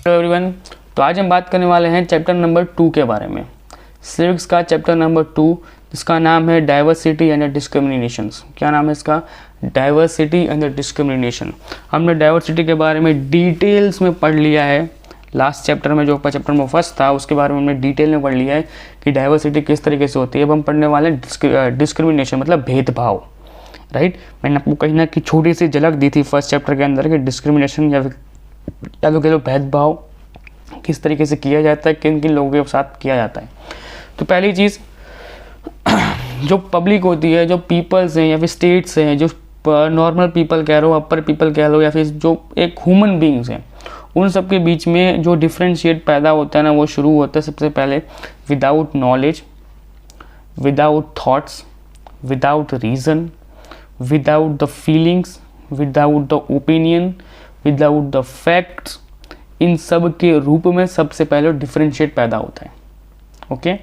Hello everyone, तो आज हम बात करने वाले हैं चैप्टर नंबर 2 के बारे में। सिविक्स का चैप्टर नंबर 2 जिसका नाम है डाइवर्सिटी एंड डिस्क्रिमिनेशंस। क्या नाम है इसका? Diversity and discrimination. हमने डाइवर्सिटी के बारे में डिटेल्स में पढ़ लिया है लास्ट चैप्टर में, जो चैप्टर नंबर 1 था उसके बारे में हमने डिटेल में पढ़ लिया है कि डाइवर्सिटी किस तरीके से होती है। अब हम पढ़ने वाले हैं डिस्क्रिमिनेशन, मतलब भेदभाव। राइट, मैंने आपको कहीं ना कहीं छोटी सी झलक दी थी फर्स्ट चैप्टर के अंदर कि डिस्क्रिमिनेशन या तो कह लो भेदभाव किस तरीके से किया जाता है, किन किन लोगों के साथ किया जाता है। तो पहली चीज़, जो पब्लिक होती है, जो पीपल्स हैं या फिर स्टेट्स हैं, जो नॉर्मल पीपल कह लो, अपर पीपल कह लो, या फिर जो एक ह्यूमन बींग्स हैं, उन सब के बीच में जो डिफ्रेंशिएट पैदा होता है ना, वो शुरू होता है सबसे पहले without knowledge, without thoughts, without reason, without the feelings, without the opinion, without the facts. इन सब के रूप में सबसे पहले डिफरेंशिएट पैदा होता है। ओके,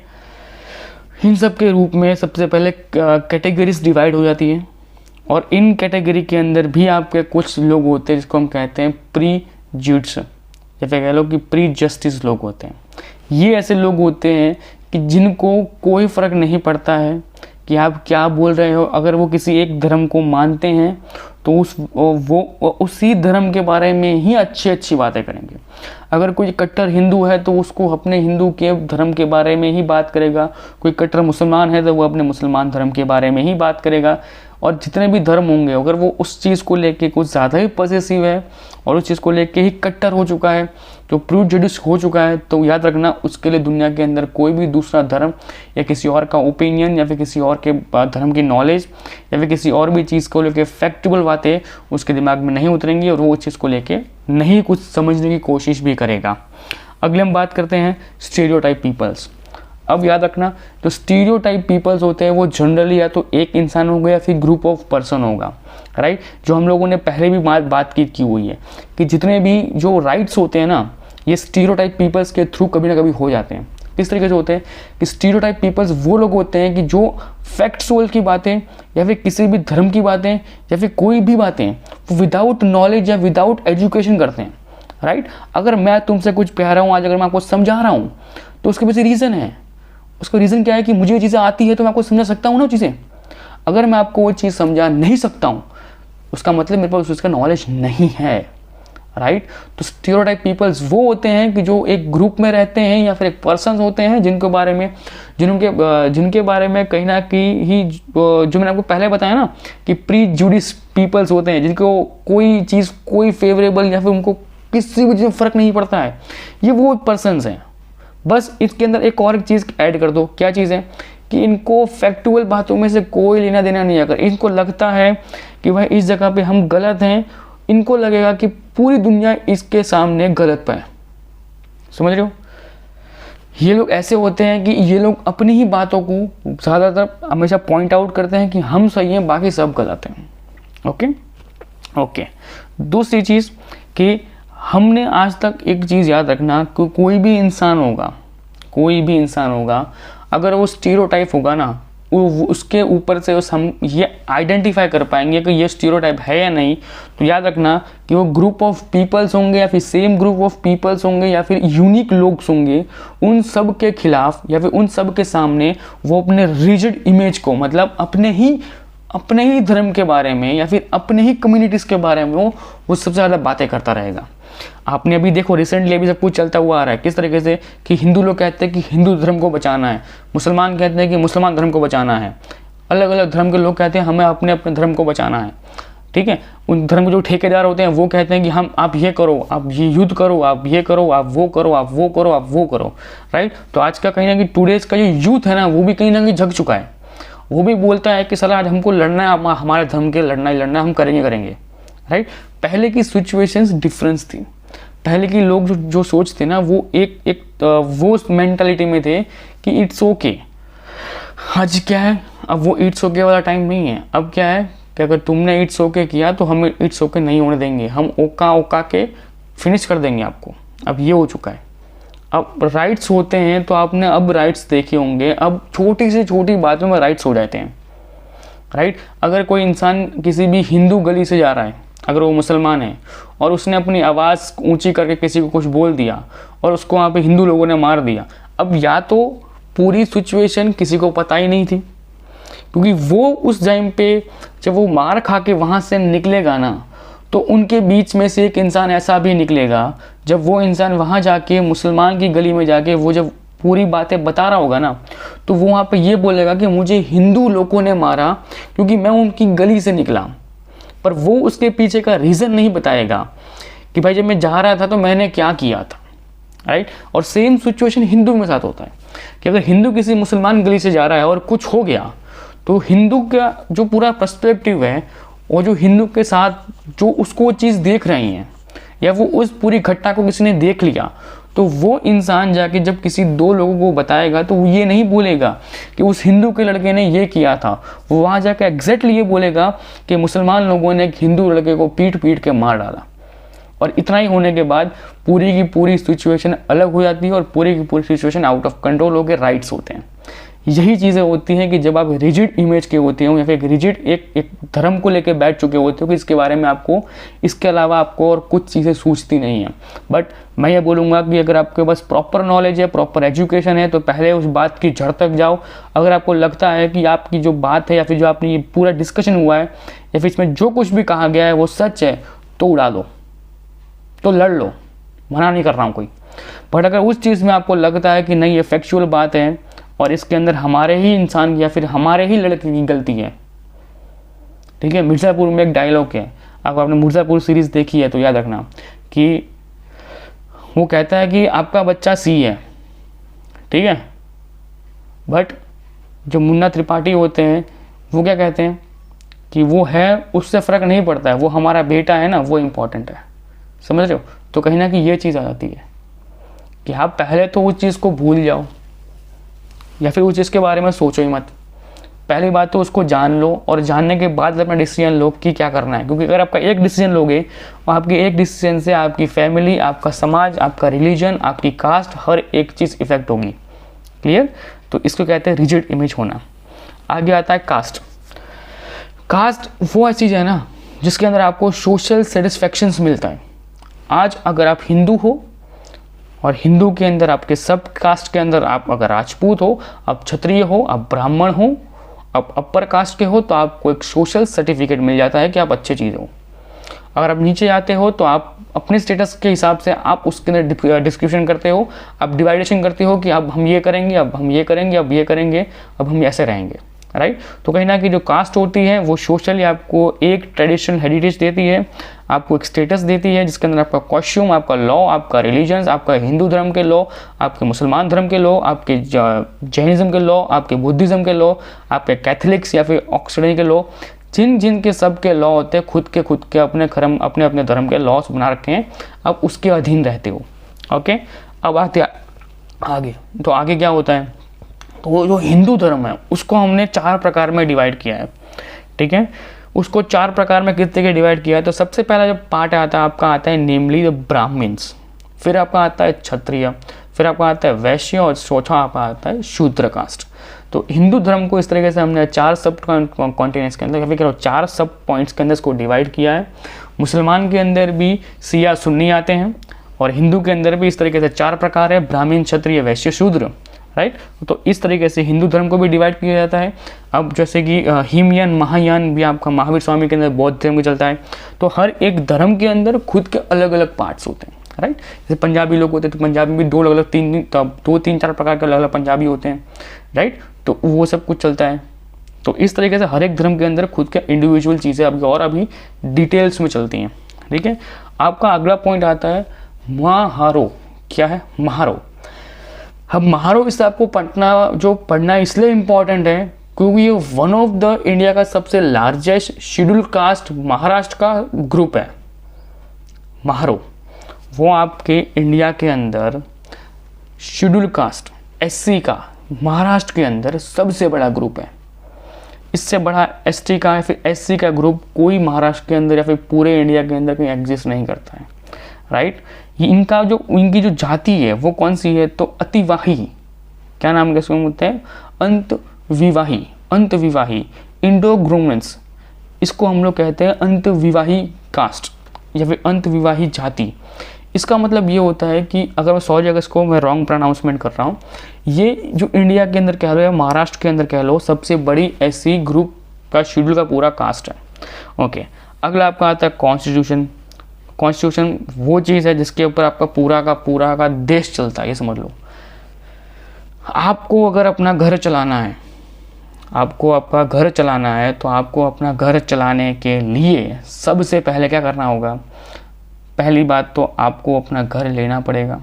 इन सब के रूप में सबसे पहले कैटेगरीज डिवाइड हो जाती है, और इन कैटेगरी के अंदर भी आपके कुछ लोग होते हैं जिसको हम कहते हैं प्रीजुडिस, या फिर कह लो कि प्री जस्टिस लोग होते हैं। ये ऐसे लोग होते हैं कि जिनको कोई फ़र्क नहीं पड़ता है कि आप क्या बोल रहे हो। अगर वो किसी एक धर्म को मानते हैं तो वो उसी धर्म के बारे में ही अच्छी अच्छी बातें करेंगे। अगर कोई कट्टर हिंदू है तो उसको अपने हिंदू के धर्म के बारे में ही बात करेगा। कोई कट्टर मुसलमान है तो वो अपने मुसलमान धर्म के बारे में ही बात करेगा। और जितने भी धर्म होंगे, अगर वो उस चीज़ को लेके कुछ ज़्यादा ही पॉसेसिव है और उस चीज़ को लेके ही कट्टर हो चुका है, जो प्रीजुडिस हो चुका है, तो याद रखना उसके लिए दुनिया के अंदर कोई भी दूसरा धर्म या किसी और का ओपिनियन या फिर किसी और के धर्म की नॉलेज या फिर किसी और भी चीज़ को लेके फैक्टेबल बातें उसके दिमाग में नहीं उतरेंगी और वो उस चीज़ को लेके नहीं कुछ समझने की कोशिश भी करेगा। अगले हम बात करते हैं स्टीरियोटाइप पीपल्स। अब याद रखना, जो स्टीरियोटाइप पीपल्स होते हैं वो जनरली या तो एक इंसान होगा या फिर ग्रुप ऑफ पर्सन होगा। राइट, जो हम लोगों ने पहले भी बात की हुई है कि जितने भी जो राइट्स होते हैं ना, ये स्टीरियोटाइप पीपल्स के थ्रू कभी ना कभी हो जाते हैं। किस तरीके से होते हैं कि स्टीरियोटाइप पीपल्स वो लोग होते हैं कि जो फैक्चुअल की बातें या फिर किसी भी धर्म की बातें या फिर कोई भी बातें वो विदाउट नॉलेज या विदाउट एजुकेशन करते हैं। राइट, अगर मैं तुमसे कुछ कह रहा हूँ आज, अगर मैं आपको समझा रहा हूँ तो उसके पीछे रीज़न है। उसका रीज़न क्या है कि मुझे ये चीज़ें आती है तो मैं आपको समझा सकता हूँ ना चीज़ें। अगर मैं आपको वो चीज़ समझा नहीं सकता हूँ उसका मतलब मेरे पास उसका नॉलेज नहीं है। राइट, तो स्टीरियोटाइप पीपल्स वो होते हैं कि जो एक ग्रुप में रहते हैं या फिर एक पर्सन होते हैं जिनके बारे में कहीं ना कहीं ही जो मैंने आपको पहले बताया ना कि प्रीजुडिस पीपल्स होते हैं, जिनको कोई चीज़ कोई फेवरेबल या फिर उनको किसी भी चीज़ में फ़र्क नहीं पड़ता है। ये वो पर्सनस हैं। बस इसके अंदर एक और चीज़ ऐड कर दो। क्या चीज़ है कि इनको फैक्चुअल बातों में से कोई लेना देना नहीं है। अगर इनको लगता है कि भाई इस जगह पे हम गलत हैं, इनको लगेगा कि पूरी दुनिया इसके सामने गलत पे है। समझ रहे हो? ये लोग ऐसे होते हैं कि ये लोग अपनी ही बातों को ज़्यादातर हमेशा पॉइंट आउट करते हैं कि हम सही हैं, बाकी सब गलत हैं। ओके। दूसरी चीज़ कि हमने आज तक एक चीज़ याद रखना कि कोई भी इंसान होगा अगर वो स्टीरियोटाइप होगा ना, उसके यूपर से हम ये आइडेंटिफाई कर पाएंगे कि ये स्टीरियोटाइप है या नहीं। तो याद रखना कि वो ग्रुप ऑफ पीपल्स होंगे या फिर सेम ग्रुप ऑफ पीपल्स होंगे या फिर यूनिक लोग होंगे, उन सब के खिलाफ या फिर उन सब के सामने वो अपने रिजिड इमेज को, मतलब अपने ही धर्म के बारे में या फिर अपने ही कम्युनिटीज़ के बारे में वो सबसे ज़्यादा बातें करता रहेगा। आपने अभी देखो रिसेंटली अभी सब कुछ चलता हुआ आ रहा है किस तरीके से कि हिंदू लोग कहते हैं कि हिंदू धर्म को बचाना है, मुसलमान कहते हैं कि मुसलमान धर्म को बचाना है, अलग अलग धर्म के लोग कहते हैं हमें अपने अपने धर्म को बचाना है। ठीक है, उन धर्म के जो ठेकेदार होते हैं वो कहते हैं कि आप ये करो, आप ये युद्ध करो, आप ये करो, आप वो करो, आप वो करो, आप वो करो। राइट, तो आज का कहीं ना कहीं टूडेज का जो यूथ है ना, वो भी कहीं ना कहीं जग चुका है। वो भी बोलता है कि सलाह आज हमको लड़ना है, हमारे धर्म के लड़ना ही लड़ना, हम करेंगे। राइट, पहले की सिचुएशंस डिफरेंस थी। पहले के लोग जो सोच थे ना, वो वो मेंटालिटी में थे कि इट्स ओके। आज क्या है, अब वो इट्स ओके वाला टाइम नहीं है। अब क्या है कि अगर तुमने इट्स ओके किया तो हम इट्स ओके नहीं होने देंगे, हम ओका के फिनिश कर देंगे आपको। अब ये हो चुका है। अब राइट्स होते हैं तो आपने अब राइट्स देखे होंगे, अब छोटी से छोटी बातों में राइट्स हो जाते हैं। राइट, अगर कोई इंसान किसी भी हिंदू गली से जा रहा है अगर वो मुसलमान है और उसने अपनी आवाज़ ऊंची करके किसी को कुछ बोल दिया और उसको वहाँ पे हिंदू लोगों ने मार दिया, अब या तो पूरी सिचुएशन किसी को पता ही नहीं थी, क्योंकि वो उस टाइम पे जब वो मार खा के वहाँ से निकलेगा ना, तो उनके बीच में से एक इंसान ऐसा भी निकलेगा, जब वो इंसान वहाँ जाके मुसलमान की गली में जाके वो जब पूरी बातें बता रहा होगा ना, तो वो वहाँ पे ये बोलेगा कि मुझे हिंदू लोगों ने मारा क्योंकि मैं उनकी गली से निकला। पर वो उसके पीछे का रीज़न नहीं बताएगा कि भाई जब मैं जा रहा था तो मैंने क्या किया था, राइट। और सेम सिचुएशन हिंदू के साथ होता है कि अगर हिंदू किसी मुसलमान गली से जा रहा है और कुछ हो गया, तो हिंदू का जो पूरा पर्सपेक्टिव है और जो हिंदू के साथ जो उसको चीज़ देख रही हैं या वो उस पूरी घटना को किसी ने देख लिया, तो वो इंसान जाके जब किसी दो लोगों को बताएगा तो वो ये नहीं बोलेगा कि उस हिंदू के लड़के ने ये किया था, वो वहाँ जाके एग्जैक्टली ये बोलेगा कि मुसलमान लोगों ने एक हिंदू लड़के को पीट पीट के मार डाला। और इतना ही होने के बाद पूरी की पूरी सिचुएशन अलग हो जाती है और पूरी की पूरी सिचुएशन आउट ऑफ कंट्रोल होकर राइट्स होते हैं। यही चीज़ें होती हैं कि जब आप रिजिड इमेज के होते हो या फिर रिजिड एक धर्म को लेकर बैठ चुके होते हो कि इसके बारे में आपको इसके अलावा आपको और कुछ चीज़ें सूझती नहीं हैं। बट मैं ये बोलूँगा कि अगर आपके पास प्रॉपर नॉलेज है, प्रॉपर एजुकेशन है, तो पहले उस बात की जड़ तक जाओ। अगर आपको लगता है कि आपकी जो बात है या फिर जो आपने ये पूरा डिस्कशन हुआ है या फिर इसमें जो कुछ भी कहा गया है वो सच है, तो उड़ा दो, तो लड़ लो, मना नहीं कर रहा हूँ कोई। बट अगर उस चीज़ में आपको लगता है कि नहीं ये फैक्चुअल बात है और इसके अंदर हमारे ही इंसान या फिर हमारे ही लड़के की गलती है, ठीक है। मिर्ज़ापुर में एक डायलॉग है, अगर आपने मिर्ज़ापुर सीरीज़ देखी है तो याद रखना कि वो कहता है कि आपका बच्चा सी है, ठीक है, बट जो मुन्ना त्रिपाठी होते हैं वो क्या कहते हैं कि वो है, उससे फ़र्क नहीं पड़ता है, वो हमारा बेटा है ना, वो इम्पॉर्टेंट है। समझ रहे हो? तो कहीं ना कहीं ये चीज़ आ जाती है कि आप पहले तो उस चीज़ को भूल जाओ या फिर उस चीज़ के बारे में सोचो ही मत। पहली बात तो उसको जान लो और जानने के बाद अपना डिसीजन लो कि क्या करना है, क्योंकि अगर आपका एक डिसीजन लोगे और आपके एक डिसीजन से आपकी फैमिली, आपका समाज, आपका रिलीजन, आपकी कास्ट, हर एक चीज़ इफेक्ट होगी। क्लियर? तो इसको कहते हैं रिजिड इमेज होना। आगे आता है कास्ट। कास्ट वो ऐसी चीज़ है ना जिसके अंदर आपको सोशल सेटिस्फैक्शंस मिलता है। आज अगर आप हिंदू हो और हिंदू के अंदर आपके सब कास्ट के अंदर आप अगर राजपूत हो, आप क्षत्रिय हो, आप ब्राह्मण हो, आप अपर कास्ट के हो, तो आपको एक सोशल सर्टिफिकेट मिल जाता है कि आप अच्छे चीज़ हो। अगर आप नीचे आते हो तो आप अपने स्टेटस के हिसाब से आप उसके अंदर डिस्क्रिप्शन करते हो, आप डिवाइडेशन करते हो कि अब हम ये करेंगे, अब हम ये करेंगे, अब ये करेंगे, अब हम ऐसे रहेंगे, राइट। तो कहीं ना कहीं जो कास्ट होती है वो सोशली आपको एक ट्रेडिशनल हेरिटेज देती है, आपको एक स्टेटस देती है जिसके अंदर आपका कॉस्ट्यूम, आपका लॉ, आपका रिलीजन्स, आपका हिंदू धर्म के लॉ, आपके मुसलमान धर्म के लॉ, आपके जैनिज़्म के लॉ, आपके बुद्धिज़्म के लॉ, आपके कैथलिक्स या फिर ऑक्सीडेंट के लॉ, जिन के सब के लॉ होते हैं, खुद के अपने अपने धर्म के लॉस बना रखे हैं, आप उसके अधीन रहते हो। ओके, अब आते आगे। तो आगे क्या होता है, तो वो जो हिंदू धर्म है उसको हमने 4 प्रकार में डिवाइड किया है, ठीक है। उसको 4 प्रकार में किस तरीके डिवाइड किया है, तो सबसे पहला जो पार्ट आता है आपका आता है नेमली द ब्राह्मण्स, फिर आपका आता है क्षत्रिय, फिर आपका आता है वैश्य और चौथा आपका आता है शूद्र कास्ट। तो हिंदू धर्म को इस तरीके से हमने 4 सब कॉन्टिनेंट्स के अंदर या फिर 4 सब पॉइंट्स के अंदर इसको डिवाइड किया है। मुसलमान के अंदर भी शिया सुन्नी आते हैं और हिंदू के अंदर भी इस तरीके से 4 प्रकार है, ब्राह्मण, क्षत्रिय, वैश्य, शूद्र, राइट। तो इस तरीके से हिंदू धर्म को भी डिवाइड किया जाता है। अब जैसे कि हीमयान, महायान भी आपका महावीर स्वामी के अंदर बौद्ध धर्म में चलता है। तो हर एक धर्म के अंदर खुद के अलग अलग पार्ट्स होते हैं, राइट। जैसे पंजाबी लोग होते हैं तो पंजाबी में 2 3 4 प्रकार के अलग अलग पंजाबी होते हैं, राइट। तो वो सब कुछ चलता है। तो इस तरीके से हर एक धर्म के अंदर खुद के इंडिविजुअल चीज़ें आपकी और अभी डिटेल्स में चलती हैं, ठीक है। आपका अगला पॉइंट आता है महारो। क्या है महारो? अब महारो इस आपको पढ़ना इसलिए इम्पॉर्टेंट है क्योंकि ये वन ऑफ द इंडिया का सबसे लार्जेस्ट शेड्यूल कास्ट महाराष्ट्र का ग्रुप है। महारो वो आपके इंडिया के अंदर शेड्यूल कास्ट एससी का महाराष्ट्र के अंदर सबसे बड़ा ग्रुप है। इससे बड़ा एसटी का या फिर एससी का ग्रुप कोई महाराष्ट्र के अंदर या फिर पूरे इंडिया के अंदर कहीं एग्जिस्ट नहीं करता है, राइट। इनकी जो जाति है वो कौन सी है, तो अतिवाही, क्या नाम कैसे होते हैं, अंतविवाही इंडोग्रोमेंस, इसको हम लोग कहते हैं अंतविवाही कास्ट या फिर अंतविवाही जाति। इसका मतलब ये होता है कि अगर अगर इसको मैं रॉन्ग प्रोनाउंसमेंट कर रहा हूँ, ये जो इंडिया के अंदर कह लो या महाराष्ट्र के अंदर कह लो, सबसे बड़ी ऐसी ग्रुप का शेड्यूल का पूरा कास्ट है। ओके, अगला आपका आता है कॉन्स्टिट्यूशन। कॉन्स्टिट्यूशन वो चीज़ है जिसके ऊपर आपका पूरा का देश चलता है, ये समझ लो। आपको अगर अपना घर चलाना है, आपको आपका घर चलाना है, तो आपको अपना घर चलाने के लिए सबसे पहले क्या करना होगा? पहली बात तो आपको अपना घर लेना पड़ेगा।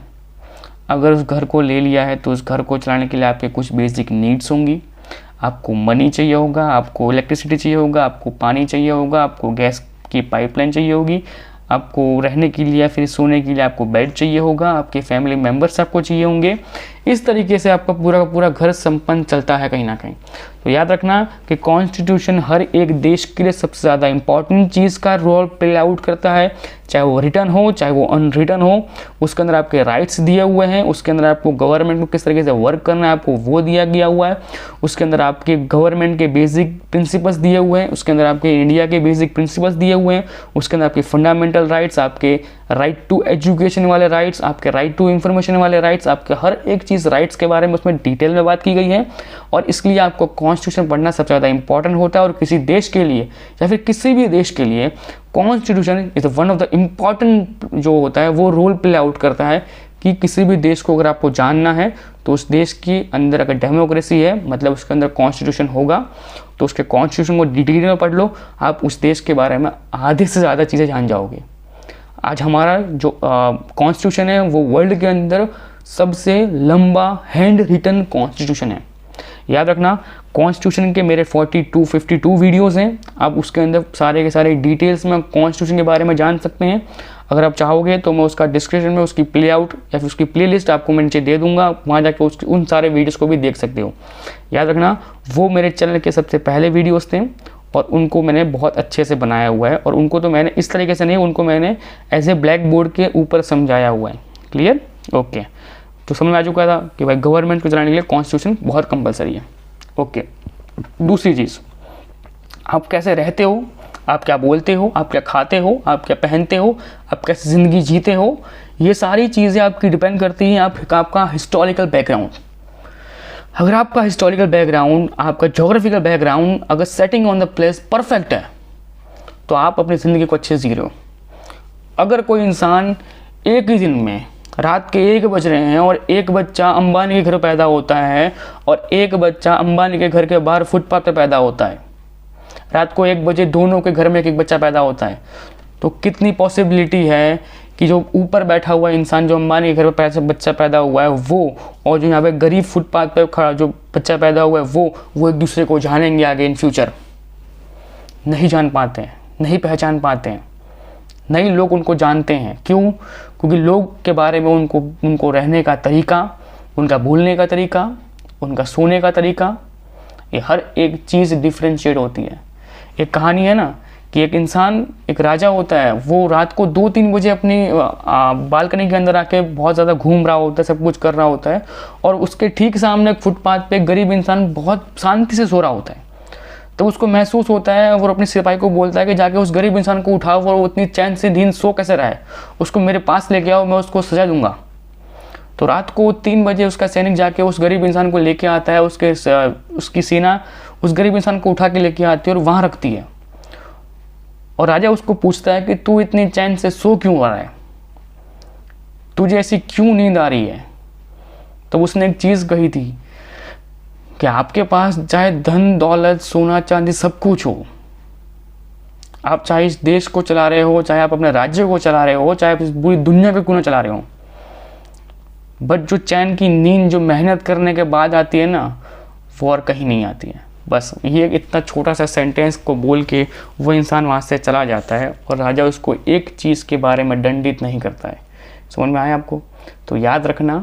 अगर उस घर को ले लिया है तो उस घर को चलाने के लिए आपके कुछ बेसिक नीड्स होंगी। आपको मनी चाहिए होगा, आपको इलेक्ट्रिसिटी चाहिए होगा, आपको पानी चाहिए होगा, आपको गैस की पाइपलाइन चाहिए होगी, आपको रहने के लिए या फिर सोने के लिए आपको बेड चाहिए होगा, आपके फैमिली मेम्बर्स आपको चाहिए होंगे। इस तरीके से आपका पूरा का पूरा घर संपन्न चलता है कहीं ना कहीं। तो याद रखना कि कॉन्स्टिट्यूशन हर एक देश के लिए सबसे ज़्यादा इंपॉर्टेंट चीज़ का रोल प्ले आउट करता है, चाहे वो रिटर्न हो चाहे वो अनरिटन हो। उसके अंदर आपके राइट्स दिए हुए हैं, उसके अंदर आपको गवर्नमेंट को किस तरीके से वर्क करना है आपको वो दिया गया हुआ है, उसके अंदर आपके गवर्नमेंट के बेसिक प्रिंसिपल्स दिए हुए हैं, उसके अंदर आपके इंडिया के बेसिक प्रिंसिपल्स दिए हुए हैं, उसके अंदर आपके फंडामेंटल राइट्स, आपके राइट टू एजुकेशन वाले राइट्स, आपके राइट टू इंफॉर्मेशन वाले राइट्स, आपके हर एक चीज़ राइट्स के बारे में उसमें डिटेल में बात की गई है। और इसके लिए आपको कॉन्स्टिट्यूशन पढ़ना सबसे ज़्यादा इंपॉर्टेंट होता है। और किसी देश के लिए या फिर किसी भी देश के लिए constitution is one of the important जो होता है वो रोल प्ले आउट करता है कि किसी भी देश को अगर आपको जानना है तो उस देश के अंदर अगर डेमोक्रेसी है, मतलब उसके अंदर कॉन्स्टिट्यूशन होगा, तो उसके कॉन्स्टिट्यूशन को डिटेल में पढ़ लो, आप उस देश के बारे में आधे से ज़्यादा चीज़ें जान जाओगे। आज हमारा जो कॉन्स्टिट्यूशन है वो वर्ल्ड के अंदर सबसे लंबा हैंड रिटन कॉन्स्टिट्यूशन है। याद रखना, कॉन्स्टिट्यूशन के मेरे 52 वीडियोस हैं, आप उसके अंदर सारे के सारे डिटेल्स में कॉन्स्टिट्यूशन के बारे में जान सकते हैं। अगर आप चाहोगे तो मैं उसका डिस्क्रिप्शन में उसकी प्ले आउट या फिर उसकी प्ले लिस्ट आपको मैं नीचे दे दूंगा, वहाँ जाकर उन सारे वीडियोस को भी देख सकते हो। याद रखना, वो मेरे चैनल के सबसे पहले वीडियोस थे और उनको मैंने बहुत अच्छे से बनाया हुआ है। और उनको तो मैंने इस तरीके से नहीं, उनको मैंने एज ए ब्लैक बोर्ड के ऊपर समझाया हुआ है। क्लियर? ओके, तो समझ में आ चुका था कि भाई गवर्नमेंट को चलाने के लिए कॉन्स्टिट्यूशन बहुत कंपलसरी है। ओके, दूसरी चीज़, आप कैसे रहते हो, आप क्या बोलते हो, आप क्या खाते हो, आप क्या पहनते हो, आप कैसे ज़िंदगी जीते हो, ये सारी चीज़ें आपकी डिपेंड करती हैं आपका हिस्टोरिकल बैकग्राउंड। अगर आपका हिस्टोरिकल बैकग्राउंड, आपका जोग्राफिकल बैकग्राउंड अगर setting on the place perfect है तो आप अपनी ज़िंदगी को अच्छे से जी रहे हो। अगर कोई इंसान एक ही दिन में रात के 1 बज रहे हैं और एक बच्चा अंबानी के घर पैदा होता है और एक बच्चा अंबानी के घर के बाहर फुटपाथ पे पैदा होता है, रात को 1 बजे दोनों के घर में एक बच्चा पैदा होता है, तो कितनी पॉसिबिलिटी है कि जो ऊपर बैठा हुआ इंसान जो अंबानी के घर पर बच्चा पैदा हुआ है वो, और जो यहाँ पे गरीब फुटपाथ पे खड़ा जो बच्चा पैदा हुआ है वो एक दूसरे को जानेंगे आगे इन फ्यूचर? नहीं जान पाते हैं, नहीं पहचान पाते हैं, नहीं लोग उनको जानते हैं। क्यों? क्योंकि लोग के बारे में उनको रहने का तरीका, उनका बोलने का तरीका, उनका सोने का तरीका, ये हर एक चीज़ डिफ्रेंशिएट होती है। एक कहानी है ना कि एक इंसान, एक राजा होता है, वो रात को 2-3 बजे अपनी बालकनी के अंदर आके बहुत ज़्यादा घूम रहा होता है, सब कुछ कर रहा होता है, और उसके ठीक सामने एक फुटपाथ पे एक गरीब इंसान बहुत शांति से सो रहा होता है। तो उसको महसूस होता है, वो अपने सिपाही को बोलता है कि जाके उस गरीब इंसान को उठाओ, और वो इतनी चैन से नींद सो कैसे रहा है, उसको मेरे पास लेके आओ, मैं उसको सजा दूंगा। तो रात को 3 बजे उसका सैनिक जाके उस गरीब इंसान को लेके आता है, उसकी सेना उस गरीब इंसान को उठा के लेके आती है और वहाँ रखती है। और राजा उसको पूछता है कि तू इतनी चैन से सो क्यों रहा है, तुझे ऐसी क्यों नींद आ रही है? तो उसने एक चीज़ कही थी कि आपके पास चाहे धन दौलत सोना चांदी सब कुछ हो, आप चाहे इस देश को चला रहे हो, चाहे आप अपने राज्य को चला रहे हो, चाहे आप पूरी दुनिया को क्यों ना चला रहे हो, बट जो चैन की नींद जो मेहनत करने के बाद आती है ना, वो और कहीं नहीं आती है। बस ये इतना छोटा सा सेंटेंस को बोल के वो इंसान वहाँ से चला जाता है और राजा उसको एक चीज़ के बारे में दंडित नहीं करता है। समझ में आया आपको? तो याद रखना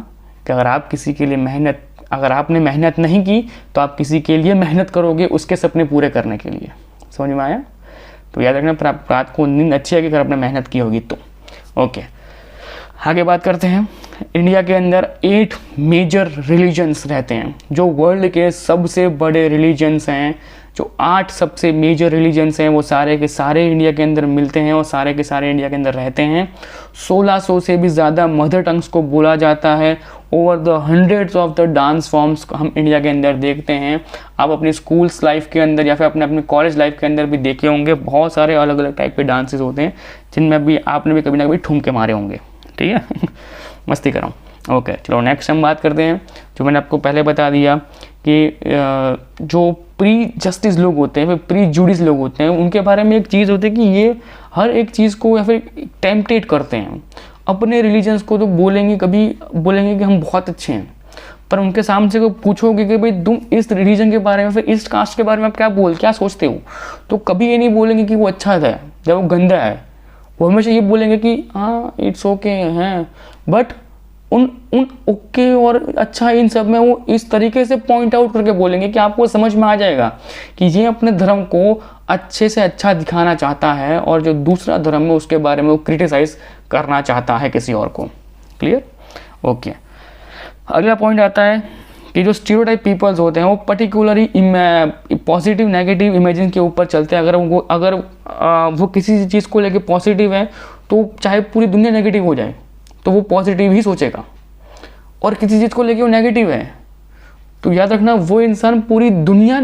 कि अगर आप किसी के लिए अगर आपने मेहनत नहीं की तो आप किसी के लिए मेहनत करोगे उसके सपने पूरे करने के लिए। समझ में आया? तो याद रखना, पर आप रात को नींद अच्छी आएगी अगर आपने मेहनत की होगी तो। ओके, आगे बात करते हैं। इंडिया के अंदर 8 मेजर रिलीजन्स रहते हैं जो वर्ल्ड के सबसे बड़े रिलीजन्स हैं, जो 8 सबसे मेजर रिलीजन्स हैं वो सारे के सारे इंडिया के अंदर मिलते हैं और सारे के सारे इंडिया के अंदर रहते हैं। 1600 से भी ज़्यादा मदर टंग्स को बोला जाता है। Over the hundreds of the dance forms हम इंडिया के अंदर देखते हैं। आप अपनी स्कूल्स लाइफ के अंदर या फिर अपने कॉलेज लाइफ के अंदर भी देखे होंगे, बहुत सारे अलग अलग टाइप के डांसेस होते हैं जिनमें भी आपने भी कभी ना कभी ठुमके मारे होंगे। ठीक है मस्ती कर रहा हूँ। ओके चलो नेक्स्ट हम बात करते हैं, जो मैंने आपको पहले बता दिया कि जो प्री जस्टिस लोग होते हैं, प्री जुडिस लोग होते हैं, उनके बारे में एक चीज़ होती है कि ये हर एक चीज़ को या फिर टेम्पटेट करते हैं। अपने रिलीजन्स को तो बोलेंगे, कभी बोलेंगे कि हम बहुत अच्छे हैं, पर उनके सामने से पूछोगे कि भाई तुम इस रिलीजन के बारे में, फिर इस कास्ट के बारे में आप क्या सोचते हो, तो कभी ये नहीं बोलेंगे कि वो अच्छा है या वो गंदा है। वो हमेशा ये बोलेंगे कि हाँ इट्स ओके हैं, बट उन ओके और अच्छा इन सब में वो इस तरीके से पॉइंट आउट करके बोलेंगे कि आपको समझ में आ जाएगा कि ये अपने धर्म को अच्छे से अच्छा दिखाना चाहता है और जो दूसरा धर्म है उसके बारे में वो क्रिटिसाइज करना चाहता है किसी और को। क्लियर? ओके। अगला पॉइंट आता है कि जो स्टीरियोटाइप पीपल्स होते हैं वो पर्टिकुलरली पॉजिटिव नेगेटिव इमेजिन के ऊपर चलते हैं। अगर वो किसी चीज़ को लेके पॉजिटिव है तो चाहे पूरी दुनिया नेगेटिव हो जाए तो वो पॉजिटिव ही सोचेगा, और किसी चीज़ को लेके वो नेगेटिव है तो याद रखना वो इंसान पूरी दुनिया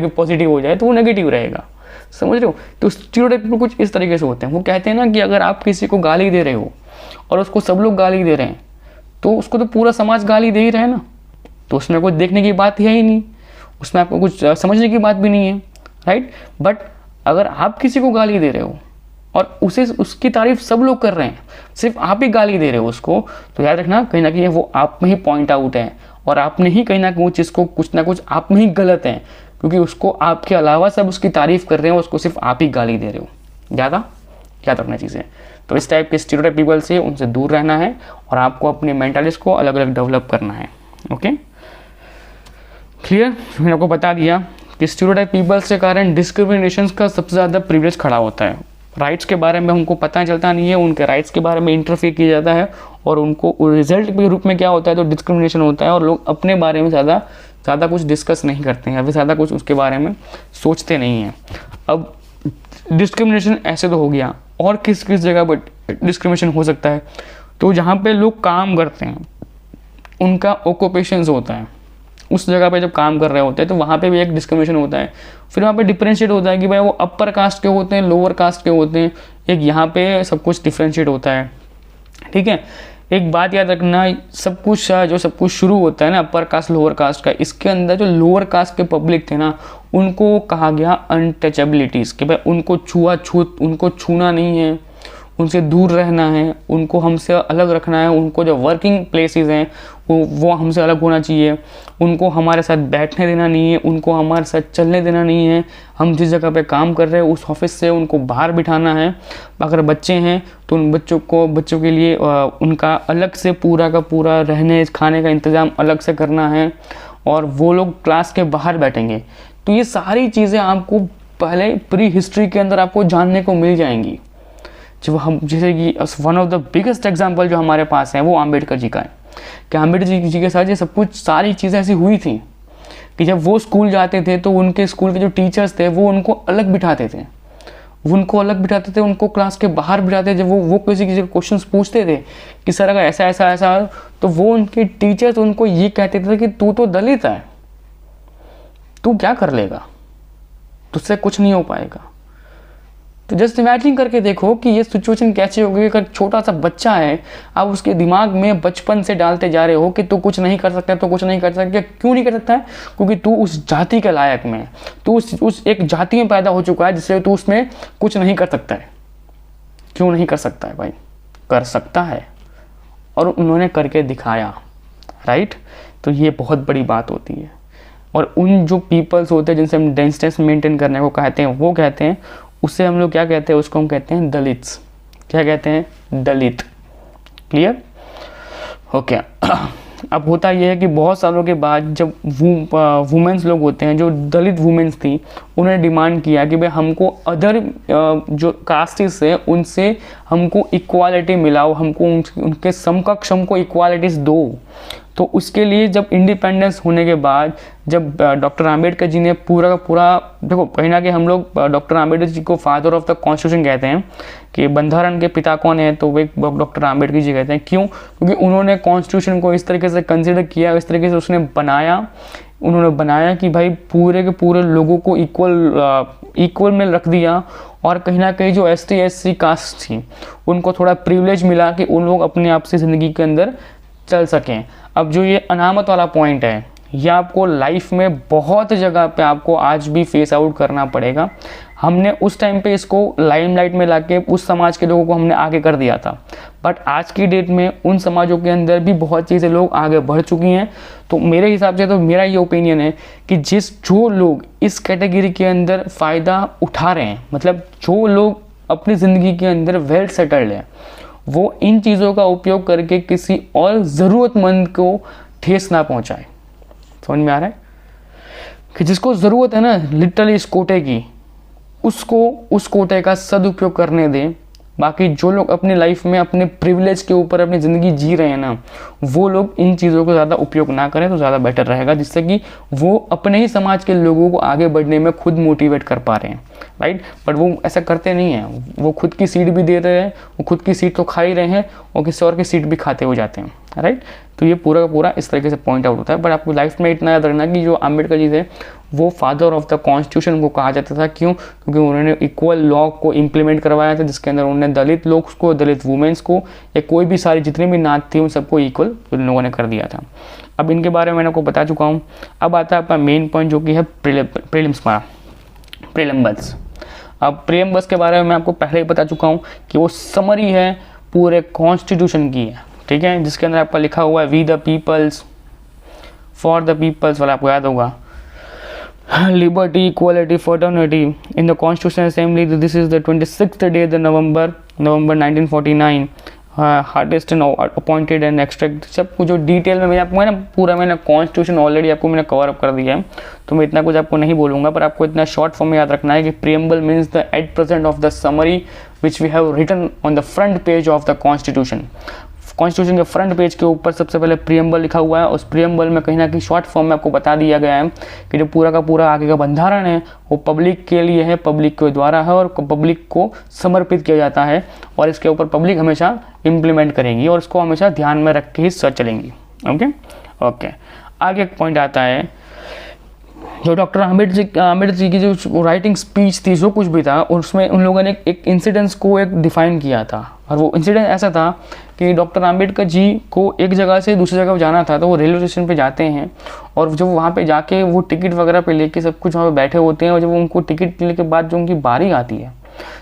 पॉजिटिव हो जाए तो वो नेगेटिव रहेगा। समझ रहे हो? तो स्टीरियोटाइप कुछ इस तरीके से होते हैं। वो कहते हैं ना कि अगर आप किसी को गाली दे रहे हो और उसको सब लोग गाली दे रहे हैं तो उसको तो पूरा समाज गाली दे ही रहा है ना, तो उसमें कुछ देखने की बात है ही नहीं, उसमें आपको कुछ समझने की बात भी नहीं है, राइट। बट अगर आप किसी को गाली दे रहे हो और उसकी तारीफ सब लोग कर रहे हैं, सिर्फ आप ही गाली दे रहे हो उसको, तो याद रखना कहीं ना कहीं वो आप में ही पॉइंट आउट है और आपने ही कहीं ना कहीं वो चीज़ को कुछ ना कुछ आप में ही गलत है, क्योंकि उसको आपके अलावा सब उसकी तारीफ कर रहे हैं, उसको सिर्फ आप ही गाली दे रहे हो। याद रखना चीज़ें। तो इस टाइप के स्टीरियोटाइप पीपल से उनसे दूर रहना है और आपको अपने मेंटालिस्ट को अलग अलग डेवलप करना है। Okay clear? मैंने आपको बता दिया कि स्टीरियोटाइप पीपल्स के कारण डिस्क्रिमिनेशन का सबसे ज़्यादा प्रिविलेज खड़ा होता है। राइट्स के बारे में उनको पता चलता नहीं है, उनके राइट्स के बारे में इंटरफेयर किया जाता है और उनको रिजल्ट के रूप में क्या होता है तो डिस्क्रिमिनेशन होता है, और लोग अपने बारे में ज़्यादा कुछ डिस्कस नहीं करते हैं या फिर ज़्यादा कुछ उसके बारे में सोचते नहीं हैं। अब डिस्क्रिमिनेशन ऐसे तो हो गया, और किस जगह पर डिस्क्रिमिनेशन हो सकता है? तो जहाँ पे लोग काम करते हैं उनका ऑक्यूपेशंस होता है, उस जगह पे जब काम कर रहे होते हैं तो वहाँ पे भी एक डिस्क्रिमिनेशन होता है। फिर वहाँ पे डिफरेंशिएट होता है कि भाई वो अपर कास्ट के होते हैं, लोअर कास्ट के होते हैं, एक यहाँ पे सब कुछ डिफरेंशिएट होता है। ठीक है, एक बात याद रखना, सब कुछ शुरू होता है ना अपर कास्ट लोअर कास्ट का, इसके अंदर जो लोअर कास्ट के पब्लिक थे ना उनको कहा गया अनटचेबिलिटीज़, कि भाई उनको छूना नहीं है, उनसे दूर रहना है, उनको हमसे अलग रखना है, उनको जो वर्किंग प्लेसेस हैं वो हमसे अलग होना चाहिए, उनको हमारे साथ बैठने देना नहीं है, उनको हमारे साथ चलने देना नहीं है, हम जिस जगह पे काम कर रहे हैं उस ऑफिस से उनको बाहर बिठाना है। अगर बच्चे हैं तो उन बच्चों के लिए उनका अलग से पूरा का पूरा रहने खाने का इंतज़ाम अलग से करना है, और वो लोग क्लास के बाहर बैठेंगे। तो ये सारी चीज़ें आपको पहले प्री हिस्ट्री के अंदर आपको जानने को मिल जाएंगी। जैसे कि one of the biggest example जो हमारे पास है वो अम्बेडकर जी का है, कि अम्बेडकर जी के साथ ये सब कुछ सारी चीज़ें ऐसी हुई थी कि जब वो स्कूल जाते थे तो उनके स्कूल के जो टीचर्स थे वो उनको अलग बिठाते थे, उनको क्लास के बाहर बिठाते। जब वो किसी क्वेश्चन पूछते थे कि सर अगर ऐसा तो वो उनके टीचर्स उनको ये कहते थे कि तू तो दलित है, तू क्या कर लेगा, तुझसे कुछ नहीं हो पाएगा। तो जस्ट इमेजिन करके देखो कि ये सिचुएशन कैसे होगी। अगर छोटा सा बच्चा है, आप उसके दिमाग में बचपन से डालते जा रहे हो कि तू कुछ नहीं कर सकता, तो कुछ नहीं कर सकता। क्यों नहीं कर सकता है? क्योंकि तू उस जाति के लायक में, तू उस एक जाति में पैदा हो चुका है जिससे तू उसमें कुछ नहीं कर सकता है। क्यों नहीं कर सकता है भाई? कर सकता है, और उन्होंने करके दिखाया, राइट। तो ये बहुत बड़ी बात होती है। और उन जो पीपल्स होते हैं जिनसे हम डिस्टेंस मेंटेन करने को कहते हैं, वो कहते हैं, उससे हम लोग क्या कहते हैं, उसको हम कहते हैं दलित्स। क्या कहते हैं? दलित। क्लियर? ओके। अब होता यह है कि बहुत सालों के बाद जब वुमेन्स लोग होते हैं, जो दलित वुमेन्स थी, उन्होंने डिमांड किया कि भाई हमको अदर जो कास्टिस है उनसे हमको इक्वालिटी मिलाओ, हमको उनके समकक्ष हमको इक्वालिटीज़ दो। तो उसके लिए जब इंडिपेंडेंस होने के बाद जब डॉक्टर आम्बेडकर जी ने पूरा का पूरा, देखो कहीं ना कहीं हम लोग डॉक्टर आम्बेडकर जी को फादर ऑफ द कॉन्स्टिट्यूशन कहते हैं कि बंधारण के पिता कौन है, तो वे डॉक्टर आम्बेडकर जी कहते हैं। क्यों? क्योंकि उन्होंने कॉन्स्टिट्यूशन को इस तरीके से कंसिडर किया, इस तरीके से उसने उन्होंने बनाया कि भाई पूरे के पूरे लोगों को इक्वल में रख दिया, और कहीं ना कहीं जो ST SC कास्ट थी उनको थोड़ा प्रिविलेज मिला कि उन लोग अपने आप से ज़िंदगी के अंदर चल सकें। अब जो ये अनामत वाला पॉइंट है, ये आपको लाइफ में बहुत जगह पे आपको आज भी फेस आउट करना पड़ेगा। हमने उस टाइम पे इसको लाइमलाइट में लाके उस समाज के लोगों को हमने आगे कर दिया था, बट आज की डेट में उन समाजों के अंदर भी बहुत चीज़ें लोग आगे बढ़ चुकी हैं। तो मेरे हिसाब से तो मेरा ये ओपिनियन है कि जो लोग इस कैटेगरी के अंदर फ़ायदा उठा रहे हैं, मतलब जो लोग अपनी ज़िंदगी के अंदर वेल सेटल्ड हैं, वो इन चीज़ों का उपयोग करके किसी और ज़रूरतमंद को ठेस ना पहुँचाए। समझ में आ रहा है कि जिसको ज़रूरत है ना लिटरली इस कोटे की, उसको उस कोटे का सदुपयोग करने दें। बाकी जो लोग अपनी लाइफ में अपने प्रिविलेज के ऊपर अपनी ज़िंदगी जी रहे हैं ना, वो लोग इन चीज़ों का ज़्यादा उपयोग ना करें तो ज़्यादा बेटर रहेगा, जिससे कि वो अपने ही समाज के लोगों को आगे बढ़ने में खुद मोटिवेट कर पा रहे हैं, राइट। बट वो ऐसा करते नहीं हैं, वो खुद की सीट भी दे रहे हैं, वो खुद की सीट तो खा ही रहे हैं और किसी और की सीट भी खाते हो जाते हैं, राइट। तो ये पूरा का पूरा इस तरीके से पॉइंट आउट होता है। बट आपको लाइफ में इतना याद रखना कि जो आम्बेडकर जी थे वो फादर ऑफ द कॉन्स्टिट्यूशन को कहा जाता था। क्यों? क्योंकि उन्होंने इक्वल लॉ को इम्प्लीमेंट करवाया था, जिसके अंदर उन्होंने दलित लोग को, दलित वुमेंस को, या कोई भी सारी जितनी भी नात थी उन सबको इक्वल उन लोगों ने कर दिया था। अब इनके बारे में मैंने आपको बता चुका हूँ। अब आता है आपका मेन पॉइंट जो कि है प्रीलिम्बस। अब प्रीलिम्बस के बारे में मैं आपको पहले ही बता चुका हूँ कि वो समरी है पूरे कॉन्स्टिट्यूशन की है, ठीक है, जिसके अंदर आपका लिखा हुआ है we the peoples, for the peoples वाला आपको याद होगा, liberty, equality, fraternity in the Constitutional Assembly. This is the 26th day of the November 1949. Hardest and appointed and extract, सब कुछ जो डिटेल में मैंने कॉन्स्टिट्यूशन ऑलरेडी आपको मैंने कवर अप कर दिया है, तो मैं इतना कुछ आपको नहीं बोलूँगा, पर आपको इतना शॉर्ट फॉर्म में याद रखना है कि preamble means the at present of the summary which we have written on the front page of the constitution. Constitution के फ्रंट पेज के ऊपर सबसे पहले प्रीएम्बल लिखा हुआ है। उस प्रीएम्बल में कहीं ना कहीं शॉर्ट फॉर्म में आपको बता दिया गया है कि जो पूरा का पूरा आगे का बंधारण है वो पब्लिक के लिए है, पब्लिक के द्वारा है और पब्लिक को समर्पित किया जाता है, और इसके ऊपर पब्लिक हमेशा इम्प्लीमेंट करेंगी और इसको हमेशा ध्यान में रख के ही चलेंगी। ओके आगे एक पॉइंट आता है, जो डॉक्टर आम्बेडकर जी की जो राइटिंग स्पीच थी, जो कुछ भी था, उसमें उन लोगों ने एक इंसिडेंस को एक डिफाइन किया था, और वो इंसिडेंट ऐसा था कि डॉक्टर आम्बेडकर जी को एक जगह से दूसरी जगह जाना था, तो वो रेलवे स्टेशन पे जाते हैं और जब वहाँ पे जाके वो टिकट वगैरह पे लेके सब कुछ वहाँ पे बैठे होते हैं, और जब उनको टिकट लेने के बाद जो उनकी बारी आती है,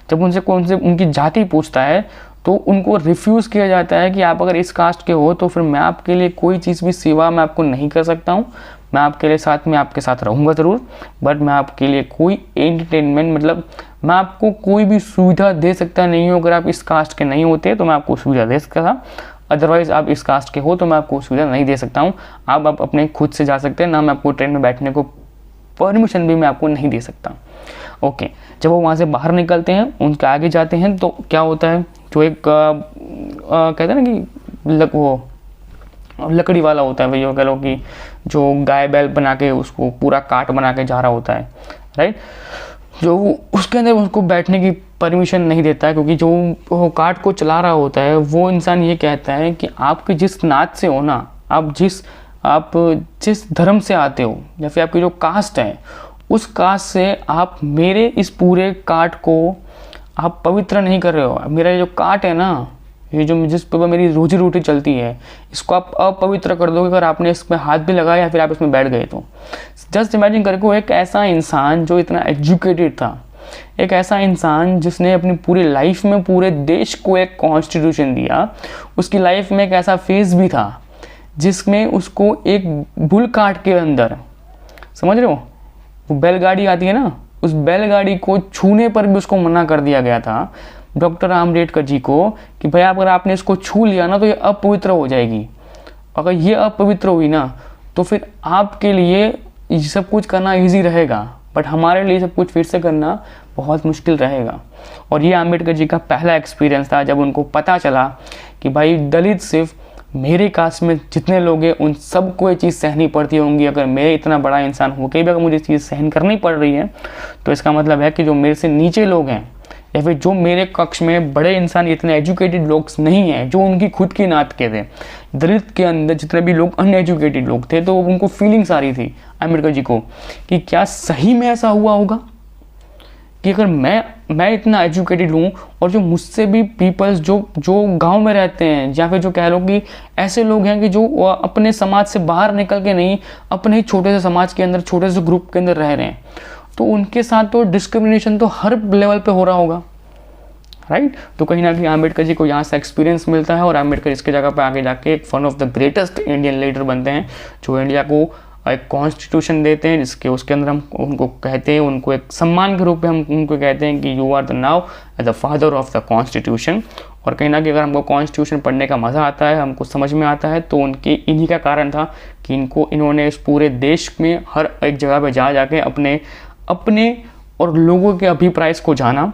जब उनसे उनकी जाति पूछता है तो उनको रिफ्यूज़ किया जाता है कि आप अगर इस कास्ट के हो तो फिर मैं आपके लिए कोई चीज़ भी सेवा मैं आपको नहीं कर सकता हूँ, मैं आपके लिए साथ में आपके साथ रहूँगा ज़रूर, बट मैं आपके लिए कोई एंटरटेनमेंट, मतलब मैं आपको कोई भी सुविधा दे सकता नहीं हूँ। अगर आप इस कास्ट के नहीं होते तो मैं आपको सुविधा दे सकता था, अदरवाइज़ आप इस कास्ट के हो तो मैं आपको सुविधा नहीं दे सकता हूँ। आप अपने खुद से जा सकते हैं, ना मैं आपको ट्रेन में बैठने को परमिशन भी मैं आपको नहीं दे सकता। ओके, जब वो वहाँ से बाहर निकलते हैं, उनके आगे जाते हैं, तो क्या होता है, जो एक कहते हैं ना कि वो लकड़ी वाला होता है, भैया कह लो कि जो गाय बैल बना के उसको पूरा काट बना के जा रहा होता है, राइट, जो उसके अंदर उसको बैठने की परमिशन नहीं देता है, क्योंकि जो काट को चला रहा होता है वो इंसान ये कहता है कि आपके जिस नाच से हो ना, आप जिस धर्म से आते हो या फिर आपकी जो कास्ट है, उस कास्ट से आप मेरे इस पूरे काट को आप पवित्र नहीं कर रहे हो। मेरा जो काट है ना, ये जो जिस पर मेरी रोजी रोटी चलती है, इसको आप अपवित्र कर दोगे अगर आपने इसमें हाथ भी लगाया या फिर आप इसमें बैठ गए तो। जस्ट इमेजिन करके एक ऐसा इंसान जो इतना एजुकेटेड था, एक ऐसा इंसान जिसने अपनी पूरी लाइफ में पूरे देश को एक कॉन्स्टिट्यूशन दिया, उसकी लाइफ में एक ऐसा फेज भी था जिसमें उसको एक बुल काट के अंदर, समझ रहे हो, वो बैलगाड़ी आती है ना, उस बैलगाड़ी को छूने पर भी उसको मना कर दिया गया था डॉक्टर आम्बेडकर जी को कि भाई अगर आपने इसको छू लिया ना तो ये अपवित्र हो जाएगी। अगर ये अपवित्र हुई ना तो फिर आपके लिए सब कुछ करना इजी रहेगा, बट हमारे लिए सब कुछ फिर से करना बहुत मुश्किल रहेगा। और ये आम्बेडकर जी का पहला एक्सपीरियंस था जब उनको पता चला कि भाई दलित सिर्फ मेरे कास्ट में जितने लोग हैं उन सबको ये चीज़ सहनी पड़ती होंगी। अगर मैं इतना बड़ा इंसान होकर भी अगर मुझे चीज़ सहन करनी पड़ रही है तो इसका मतलब है कि जो मेरे से नीचे लोग हैं या फिर जो मेरे कक्ष में बड़े इंसान इतने एजुकेटेड लोग नहीं हैं, जो उनकी खुद की नात के थे, दलित के अंदर जितने भी लोग अनएजुकेटेड लोग थे, तो उनको फीलिंग्स आ रही थी अम्बेडकर जी को कि क्या सही में ऐसा हुआ होगा कि अगर मैं इतना एजुकेटेड हूँ और जो मुझसे भी पीपल्स जो गांव में रहते हैं या फिर जो कह लो कि ऐसे लोग हैं कि जो अपने समाज से बाहर निकल के नहीं, अपने ही छोटे से समाज के अंदर, छोटे से ग्रुप के अंदर रह रहे हैं, तो उनके साथ तो डिस्क्रिमिनेशन तो हर लेवल पे हो रहा होगा, राइट। तो कहीं ना कहीं अम्बेडकर जी को यहाँ से एक्सपीरियंस मिलता है और अम्बेडकर इसके जगह पे आगे जाके एक one of the greatest Indian leader बनते हैं, जो इंडिया को एक कॉन्स्टिट्यूशन देते हैं, जिसके उसके अंदर हम उनको कहते हैं, उनको एक सम्मान के रूप में हम उनको कहते हैं कि you are the now the father of the constitution. और कहीं ना कहीं अगर हमको कॉन्स्टिट्यूशन पढ़ने का मज़ा आता है, हमको समझ में आता है, तो उनकी इन्हीं का कारण था कि इन्होंने इस पूरे देश में हर एक जगह पे जाके अपने और लोगों के अभिप्राय को जाना,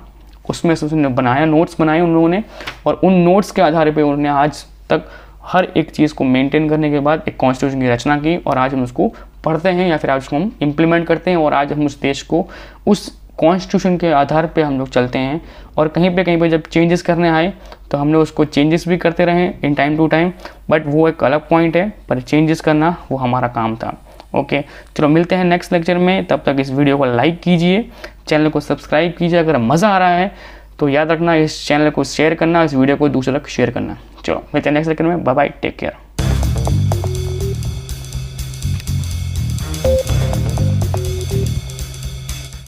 उसमें से उन्होंने बनाया, नोट्स बनाए उन लोगों ने, और उन नोट्स के आधार पे उन्होंने आज तक हर एक चीज़ को मेंटेन करने के बाद एक कॉन्स्टिट्यूशन की रचना की, और आज हम उसको पढ़ते हैं या फिर आज उसको हम इम्प्लीमेंट करते हैं, और आज हम उस देश को उस कॉन्स्टिट्यूशन के आधार पे हम लोग चलते हैं। और कहीं पे जब चेंजेस करने आए तो हमने उसको चेंजेस भी करते रहे in time to time, but वो एक अलग पॉइंट है, पर चेंजेस करना वो हमारा काम था। ओके, चलो मिलते हैं नेक्स्ट लेक्चर में। तब तक इस वीडियो को लाइक कीजिए, चैनल को सब्सक्राइब कीजिए। अगर मज़ा आ रहा है तो याद रखना इस चैनल को शेयर करना, इस वीडियो को दूसरे तक शेयर करना। चलो मिलते हैं नेक्स्ट लेक्चर में, बाय बाय, टेक केयर।